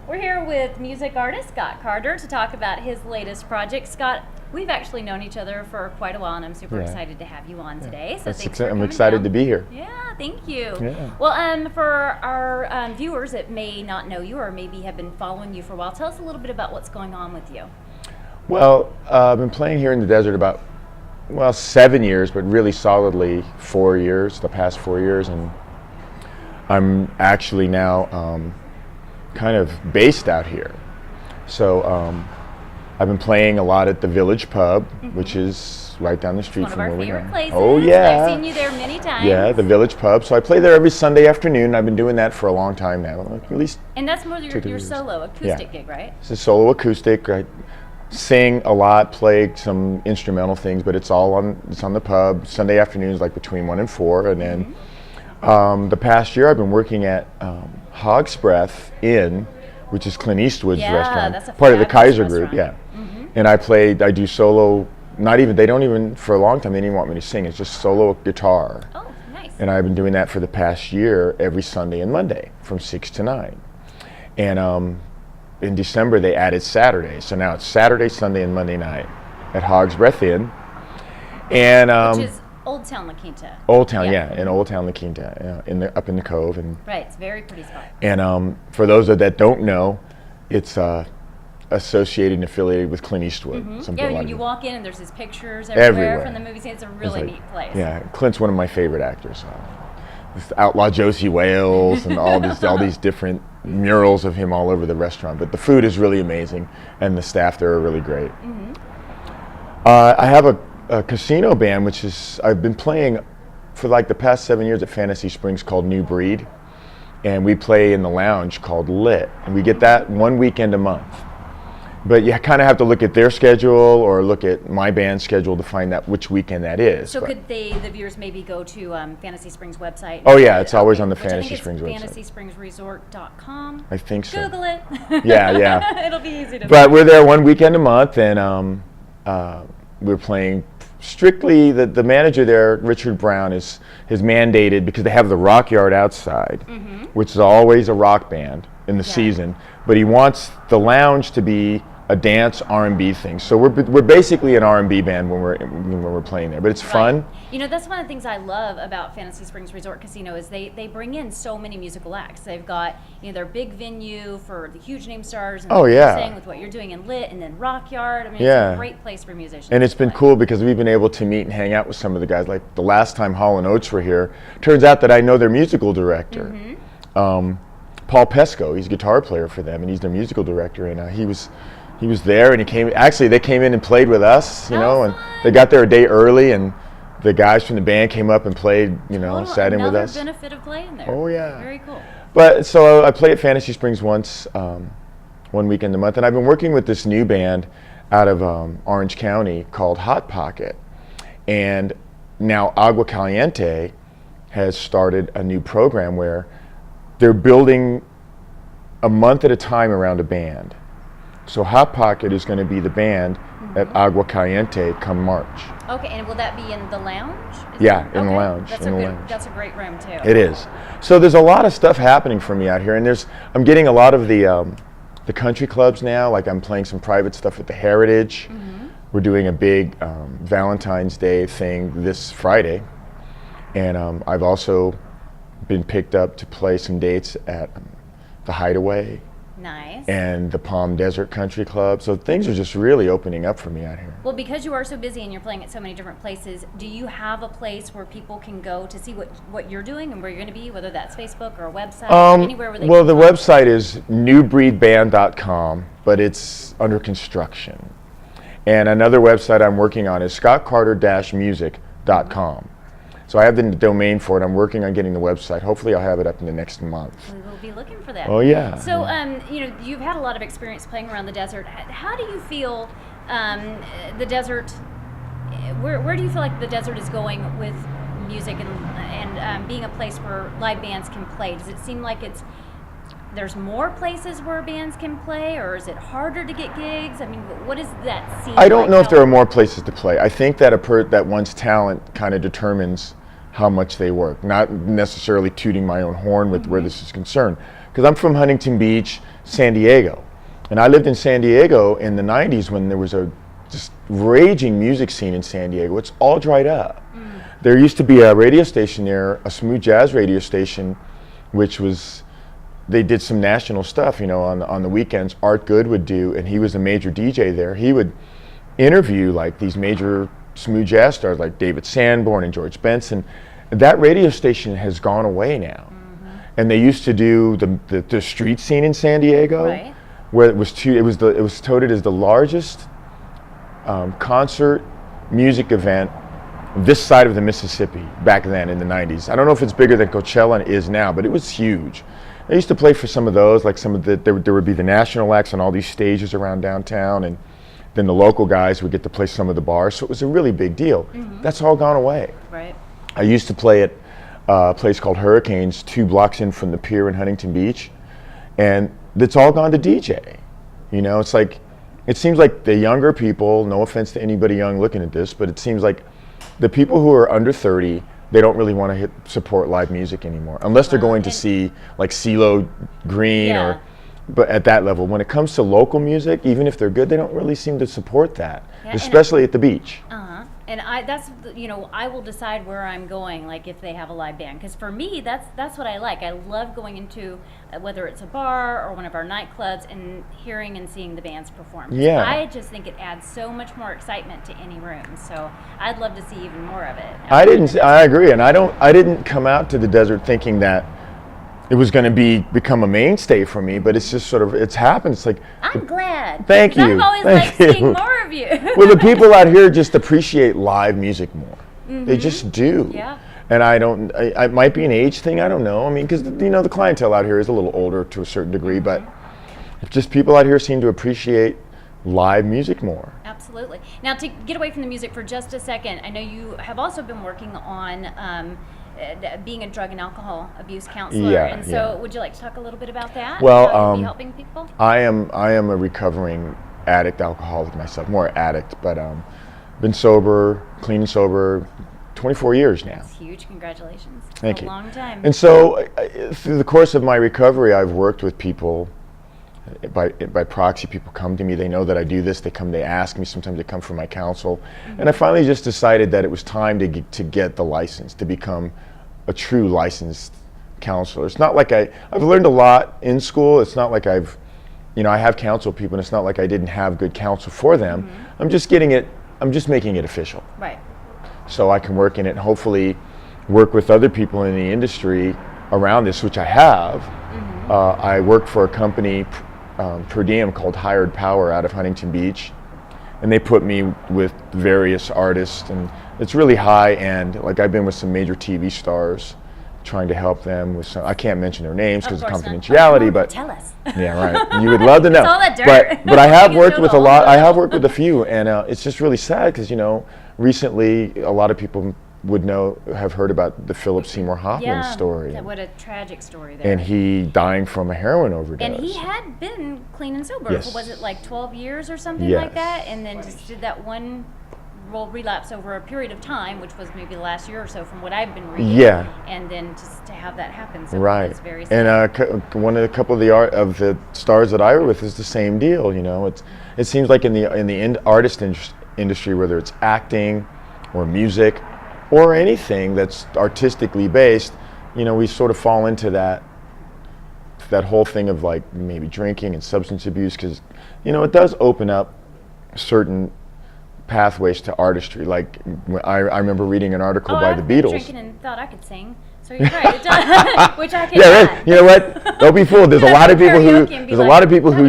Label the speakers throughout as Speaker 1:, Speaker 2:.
Speaker 1: We're here with music artist Scott Carter to talk about his latest project. Scott, we've actually known each other for quite a while, and I'm super excited to have you on today. So
Speaker 2: I'm excited to be here.
Speaker 1: Yeah, thank you.
Speaker 2: Yeah.
Speaker 1: Well, for our viewers that may not know you or maybe have been following you for a while, tell us a little bit about what's going on with you.
Speaker 2: Well, I've been playing here in the desert about 7 years, but really solidly 4 years, the past 4 years, and I'm actually now kind of based out here. So I've been playing a lot at the Village Pub, which is right down the street from where we are.
Speaker 1: One of our favorite places.
Speaker 2: Oh yeah.
Speaker 1: I've seen you there many times.
Speaker 2: Yeah, the Village Pub. So I play there every Sunday afternoon. I've been doing that for a long time now, at least.
Speaker 1: And that's more your solo acoustic gig, right?
Speaker 2: It's a solo acoustic. I sing a lot, play some instrumental things, but it's on the pub Sunday afternoons, like between 1 and 4, and then the past year I've been working at Hog's Breath Inn, which is Clint Eastwood's restaurant,
Speaker 1: that's a
Speaker 2: part of the Kaiser
Speaker 1: restaurant.
Speaker 2: Group. And I do solo. They don't even, for a long time they didn't want me to sing. It's just solo guitar.
Speaker 1: Oh, nice.
Speaker 2: And I've been doing that for the past year, every Sunday and Monday from 6 to 9. And in December they added Saturday, so now it's Saturday, Sunday, and Monday night at Hog's Breath Inn. And
Speaker 1: which is Old Town La Quinta.
Speaker 2: Old Town, in Old Town La Quinta, up in the Cove. And
Speaker 1: right, it's a very pretty spot.
Speaker 2: And for those that don't know, it's associated and affiliated with Clint Eastwood.
Speaker 1: When you walk in and there's his pictures everywhere from the movie scene. It's a really neat place.
Speaker 2: Yeah, Clint's one of my favorite actors. This Outlaw Josie Wales and all these different murals of him all over the restaurant. But the food is really amazing, and the staff there are really great. I have a casino band, which is I've been playing for like the past 7 years at Fantasy Springs, called New Breed, and we play in the lounge called Lit, and we get that one weekend a month. But you kind of have to look at their schedule or look at my band's schedule to find out which weekend that is.
Speaker 1: So could the viewers maybe go to Fantasy Springs website?
Speaker 2: Oh yeah, it's always on the Fantasy Springs website.
Speaker 1: FantasySpringsResort.com.
Speaker 2: I think so.
Speaker 1: Google it.
Speaker 2: Yeah.
Speaker 1: It'll be easy to
Speaker 2: But
Speaker 1: find.
Speaker 2: we're there one weekend a month, and we're playing strictly, the manager there, Richard Brown, is mandated, because they have the Rock Yard outside, which is always a rock band in the season, but he wants the lounge to be a dance R&B thing. So we're basically an R&B band when we're playing there, but it's fun.
Speaker 1: You know, that's one of the things I love about Fantasy Springs Resort Casino is they bring in so many musical acts. They've got their big venue for the huge name stars, and saying with what you're doing in Lit, and then Rock Yard. I mean, it's a great place for musicians.
Speaker 2: And it's been cool because we've been able to meet and hang out with some of the guys. Like the last time Hall & Oates were here, turns out that I know their musical director. Paul Pesco, he's a guitar player for them, and he's their musical director, and he was there, and they came in and played with us, and they got there a day early, and the guys from the band came up and played, sat in with us.
Speaker 1: Another benefit of playing there.
Speaker 2: Oh yeah.
Speaker 1: Very cool.
Speaker 2: But so I play at Fantasy Springs once, one weekend a month, and I've been working with this new band out of Orange County called Hot Pocket, and now Agua Caliente has started a new program where they're building a month at a time around a band. So Hot Pocket is going to be the band at Agua Caliente come March.
Speaker 1: Okay, and will that be in the lounge?
Speaker 2: In the lounge.
Speaker 1: That's a great room too.
Speaker 2: It is. So there's a lot of stuff happening for me out here, and I'm getting a lot of the country clubs now. Like I'm playing some private stuff at the Heritage. We're doing a big Valentine's Day thing this Friday, and I've also been picked up to play some dates at the Hideaway.
Speaker 1: Nice.
Speaker 2: And the Palm Desert Country Club. So things are just really opening up for me out here.
Speaker 1: Well, because you are so busy and you're playing at so many different places, do you have a place where people can go to see what you're doing and where you're going to be, whether that's Facebook or a website, anywhere where they
Speaker 2: Well, the website is newbreedband.com, but it's under construction. And another website I'm working on is scottcarter-music.com. So I have the domain for it. I'm working on getting the website. Hopefully I'll have it up in the next month.
Speaker 1: We will be looking for that.
Speaker 2: Oh yeah.
Speaker 1: So you've had a lot of experience playing around the desert. How do you feel the desert? Where do you feel like the desert is going with music and being a place where live bands can play? Does it seem like there's more places where bands can play, or is it harder to get gigs? I mean, what does that seem like?
Speaker 2: I don't know if there are more places to play. I think that that one's talent kind of determines how much they work. Not necessarily tooting my own horn with where this is concerned, because I'm from Huntington Beach, San Diego, and I lived in San Diego in the 90s when there was a just raging music scene in San Diego. It's all dried up. There used to be a radio station there, a smooth jazz radio station, which was, they did some national stuff, you know, on the weekends. Art Good would do, and he was a major DJ there. He would interview like these major smooth jazz stars like David Sanborn and George Benson. That radio station has gone away now. And they used to do the street scene in San Diego,
Speaker 1: Right.
Speaker 2: where it was touted as the largest concert music event this side of the Mississippi back then in the 90s. I don't know if it's bigger than Coachella is now, but it was huge. I used to play for some of those, like some of there would be the national acts on all these stages around downtown, and then the local guys would get to play some of the bars, so it was a really big deal. That's all gone away.
Speaker 1: Right.
Speaker 2: I used to play at a place called Hurricanes 2 blocks in from the pier in Huntington Beach, and it's all gone to DJ. You know, it's like, it seems like the younger people, no offense to anybody young looking at this, but it seems like the people who are under 30, they don't really want to support live music anymore, unless they're going to see like CeeLo Green or, but at that level. When it comes to local music, even if they're good, they don't really seem to support that, especially at the beach.
Speaker 1: And I will decide where I'm going, like if they have a live band, because for me that's what I like. I love going into whether it's a bar or one of our nightclubs and hearing and seeing the bands perform.
Speaker 2: Yeah.
Speaker 1: I just think it adds so much more excitement to any room. So I'd love to see even more of it.
Speaker 2: I agree, and I didn't come out to the desert thinking that it was going to become a mainstay for me, but it's just sort of, it's happened. It's like,
Speaker 1: I'm glad.
Speaker 2: Thank you.
Speaker 1: I've always liked seeing more of you.
Speaker 2: Well, the people out here just appreciate live music more. They just do.
Speaker 1: Yeah.
Speaker 2: And it might be an age thing, I don't know. I mean, because, you know, the clientele out here is a little older to a certain degree, but just people out here seem to appreciate live music more.
Speaker 1: Absolutely. Now, to get away from the music for just a second, I know you have also been working on being a drug and alcohol abuse counselor, and so would you like to talk a little bit about that?
Speaker 2: Well,
Speaker 1: how you'll be helping people?
Speaker 2: I am a recovering addict, alcoholic myself, more addict, but been sober, clean and sober, 24 years now.
Speaker 1: That's huge. Congratulations.
Speaker 2: Thank you.
Speaker 1: A long time.
Speaker 2: And so through the course of my recovery, I've worked with people. By proxy, people come to me, they know that I do this, they ask me, sometimes they come for my counsel, and I finally just decided that it was time to get the license, to become a true licensed counselor. It's not like I've learned a lot in school, it's not like I have counseled people, and it's not like I didn't have good counsel for them. I'm just making it official.
Speaker 1: Right.
Speaker 2: So I can work in it and hopefully work with other people in the industry around this, which I have. I work for a company per diem called Hired Power out of Huntington Beach, and they put me with various artists, and it's really high end. Like, I've been with some major TV stars trying to help them with some, I can't mention their names because of confidentiality, but
Speaker 1: tell us.
Speaker 2: Yeah, right. You would love to know.
Speaker 1: It's all that dirt.
Speaker 2: But I have worked with a lot. I have worked with a few, and it's just really sad because, you know, recently a lot of people have heard about the Philip Seymour Hoffman story.
Speaker 1: Yeah, what a tragic story there.
Speaker 2: And he dying from a heroin overdose.
Speaker 1: And he had been clean and sober.
Speaker 2: Yes.
Speaker 1: Was it like 12 years or something
Speaker 2: Yes.
Speaker 1: like that? And then just did that one relapse over a period of time, which was maybe the last year or so from what I've been reading.
Speaker 2: Yeah.
Speaker 1: And then just to have that happen. So
Speaker 2: Right.
Speaker 1: it's very sad.
Speaker 2: And a couple of the stars that I were with is the same deal. You know, it seems like in the artist industry, whether it's acting or music or anything that's artistically based, you know, we sort of fall into that whole thing of like maybe drinking and substance abuse, because, you know, it does open up certain pathways to artistry. Like, I remember reading an article by the
Speaker 1: I've been
Speaker 2: Beatles.
Speaker 1: drinking and thought I could sing. So you're right, it does, which I can.
Speaker 2: Yeah,
Speaker 1: add.
Speaker 2: right. You know what? Don't be fooled. There's a lot of people who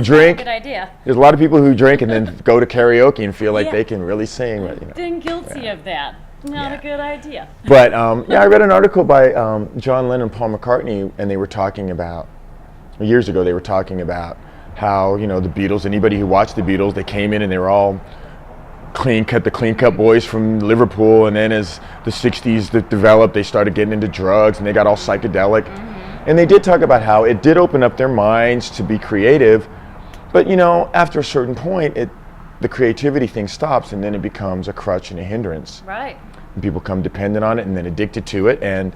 Speaker 2: drink.
Speaker 1: Good idea.
Speaker 2: There's a lot of people who drink and then go to karaoke and feel like they can really sing. But, you know.
Speaker 1: Been guilty of that. Not a good idea.
Speaker 2: But I read an article by John Lennon and Paul McCartney, and they were talking about, years ago, they were talking about how, you know, the Beatles, anybody who watched the Beatles, they came in and they were all the clean cut boys from Liverpool, and then as the 60s developed, they started getting into drugs and they got all psychedelic. And they did talk about how it did open up their minds to be creative, but, you know, after a certain point, the creativity thing stops and then it becomes a crutch and a hindrance.
Speaker 1: Right.
Speaker 2: and people come dependent on it and then addicted to it, and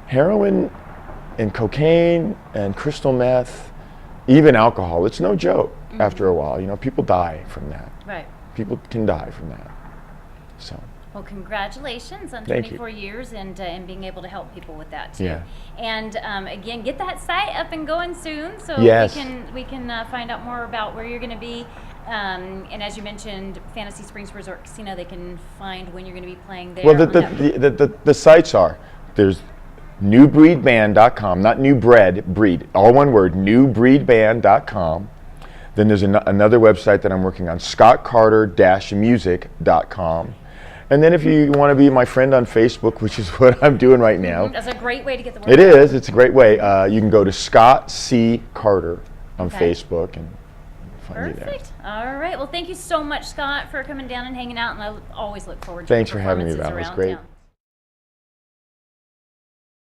Speaker 2: heroin and cocaine and crystal meth, even alcohol, it's no joke. After a while, you know, people die from that.
Speaker 1: Right.
Speaker 2: People can die from that. So.
Speaker 1: Well, congratulations on
Speaker 2: Thank you.
Speaker 1: 24 years and being able to help people with that too.
Speaker 2: Yeah.
Speaker 1: And again, get that site up and going soon, so
Speaker 2: Yes.
Speaker 1: we can find out more about where you're going to be. And as you mentioned, Fantasy Springs Resort Casino, they can find when you're going to be playing there.
Speaker 2: Well, the sites are, there's newbreedband.com, not new bread, breed, all one word, newbreedband.com. Then there's another website that I'm working on, scottcarter-music.com. And then if you want to be my friend on Facebook, which is what I'm doing right now.
Speaker 1: That's a great way to get the word
Speaker 2: It
Speaker 1: out.
Speaker 2: is. It's a great way. You can go to Scott C. Carter on Facebook and find me there.
Speaker 1: Perfect. All right. Well, thank you so much, Scott, for coming down and hanging out. And I always look forward to
Speaker 2: Thanks
Speaker 1: your
Speaker 2: for having me,
Speaker 1: performances
Speaker 2: Val. It was
Speaker 1: around
Speaker 2: great.
Speaker 1: town.